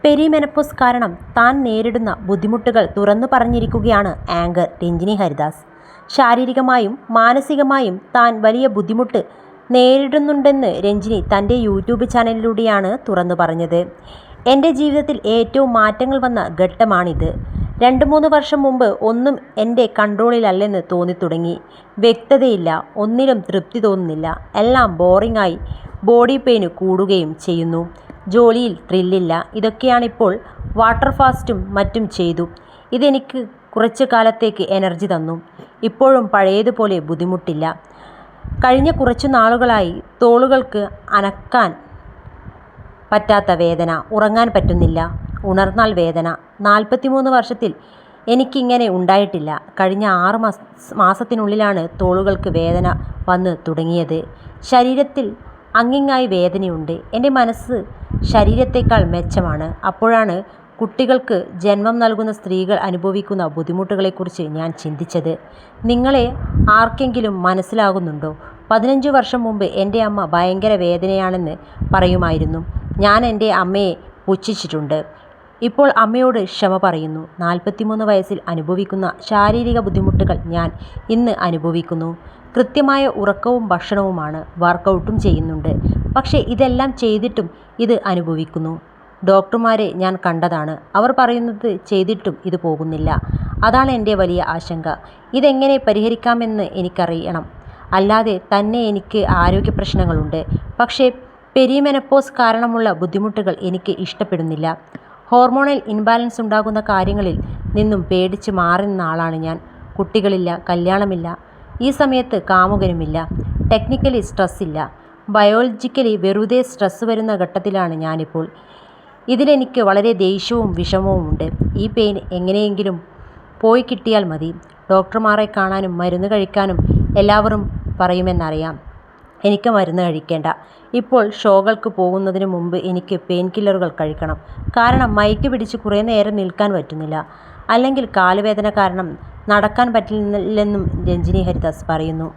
Perimenopause കാരണം താൻ നേരിടുന്ന ബുദ്ധിമുട്ടുകൾ തുറന്നു പറഞ്ഞിരിക്കുകയാണ് ആങ്കർ രഞ്ജിനി ഹരിദാസ്. ശാരീരികമായും മാനസികമായും താൻ വലിയ ബുദ്ധിമുട്ട് നേരിടുന്നുണ്ടെന്ന് രഞ്ജിനി തൻ്റെ യൂട്യൂബ് ചാനലിലൂടെയാണ് തുറന്നു പറഞ്ഞത്. എൻ്റെ ജീവിതത്തിൽ ഏറ്റവും മാറ്റങ്ങൾ വന്ന ഘട്ടമാണിത്. 2-3 വർഷം മുമ്പ് ഒന്നും എൻ്റെ കൺട്രോളിലല്ലെന്ന് തോന്നിത്തുടങ്ങി. വ്യക്തതയില്ല, ഒന്നിലും തൃപ്തി തോന്നുന്നില്ല, എല്ലാം ബോറിംഗായി, ബോഡി പെയിൻ കൂടുകയും ചെയ്യുന്നു, ജോലിയിൽ ത്രില്ലില്ല. ഇതൊക്കെയാണിപ്പോൾ. വാട്ടർ ഫാസ്റ്റും മറ്റും ചെയ്തു. ഇതെനിക്ക് കുറച്ചു കാലത്തേക്ക് എനർജി തന്നു. ഇപ്പോഴും പഴയതുപോലെ ബുദ്ധിമുട്ടില്ല. കഴിഞ്ഞ കുറച്ചു നാളുകളായി തോളുകൾക്ക് അനക്കാൻ പറ്റാത്ത വേദന, ഉറങ്ങാൻ പറ്റുന്നില്ല, ഉണർന്നാൽ വേദന. 43 വർഷത്തിൽ എനിക്കിങ്ങനെ ഉണ്ടായിട്ടില്ല. കഴിഞ്ഞ 6 മാസത്തിനുള്ളിലാണ് തോളുകൾക്ക് വേദന വന്ന് തുടങ്ങിയത്. ശരീരത്തിൽ അങ്ങിങ്ങായി വേദനയുണ്ട്. എൻ്റെ മനസ്സ് ശരീരത്തേക്കാൾ മെച്ചമാണ്. അപ്പോഴാണ് കുട്ടികൾക്ക് ജന്മം നൽകുന്ന സ്ത്രീകൾ അനുഭവിക്കുന്ന ബുദ്ധിമുട്ടുകളെക്കുറിച്ച് ഞാൻ ചിന്തിച്ചത്. നിങ്ങളെ ആർക്കെങ്കിലും മനസ്സിലാകുന്നുണ്ടോ? 15 വർഷം മുമ്പ് എൻ്റെ അമ്മ ഭയങ്കര വേദനയാണെന്ന് പറയുമായിരുന്നു. ഞാൻ എൻ്റെ അമ്മയെ പുച്ഛിച്ചിട്ടുണ്ട്. ഇപ്പോൾ അമ്മയോട് ക്ഷമ പറയുന്നു. 43 വയസ്സിൽ അനുഭവിക്കുന്ന ശാരീരിക ബുദ്ധിമുട്ടുകൾ ഞാൻ ഇന്ന് അനുഭവിക്കുന്നു. കൃത്യമായ ഉറക്കവും ഭക്ഷണവുമാണ്. വർക്കൗട്ടും ചെയ്യുന്നുണ്ട്. പക്ഷേ ഇതെല്ലാം ചെയ്തിട്ടും ഇത് അനുഭവിക്കുന്നു. ഡോക്ടർമാരെ ഞാൻ കണ്ടതാണ്. അവർ പറയുന്നത് ചെയ്തിട്ടും ഇത് പോകുന്നില്ല. അതാണ് എൻ്റെ വലിയ ആശങ്ക. ഇതെങ്ങനെ പരിഹരിക്കാമെന്ന് എനിക്കറിയണം. അല്ലാതെ തന്നെ എനിക്ക് ആരോഗ്യ പ്രശ്നങ്ങളുണ്ട്. പക്ഷേ പെരിമെനോപോസ് കാരണമുള്ള ബുദ്ധിമുട്ടുകൾ എനിക്ക് ഇഷ്ടപ്പെടുന്നില്ല. ഹോർമോണൽ ഇൻബാലൻസ് ഉണ്ടാകുന്ന കാര്യങ്ങളിൽ നിന്നും പേടിച്ച് മാറി നിന്ന ആളാണ് ഞാൻ. കുട്ടികളില്ല, കല്യാണമില്ല, ഈ സമയത്ത് കാമുകനുമില്ല, ടെക്നിക്കലി സ്ട്രെസ് ഇല്ല, ബയോളജിക്കലി വെറുതെ സ്ട്രെസ് വരുന്ന ഘട്ടത്തിലാണ് ഞാനിപ്പോൾ. ഇതിലെനിക്ക് വളരെ ദേഷ്യവും വിഷമവും ഉണ്ട്. ഈ പെയിൻ എങ്ങനെയെങ്കിലും പോയി കിട്ടിയാൽ മതി. ഡോക്ടർമാരെ കാണാനും മരുന്ന് കഴിക്കാനും എല്ലാവരും പറയുമെന്നറിയാം. എനിക്ക് മരുന്ന് കഴിക്കേണ്ട. ഇപ്പോൾ ഷോകൾക്ക് പോകുന്നതിന് മുമ്പ് എനിക്ക് പെയിൻ കില്ലറുകൾ കഴിക്കണം. കാരണം മൈക്ക് പിടിച്ച് കുറേ നേരം നിൽക്കാൻ പറ്റുന്നില്ല. അല്ലെങ്കിൽ കാലുവേദന കാരണം നടക്കാൻ പറ്റില്ലെന്നും രഞ്ജിനി ഹരിദാസ് പറയുന്നു.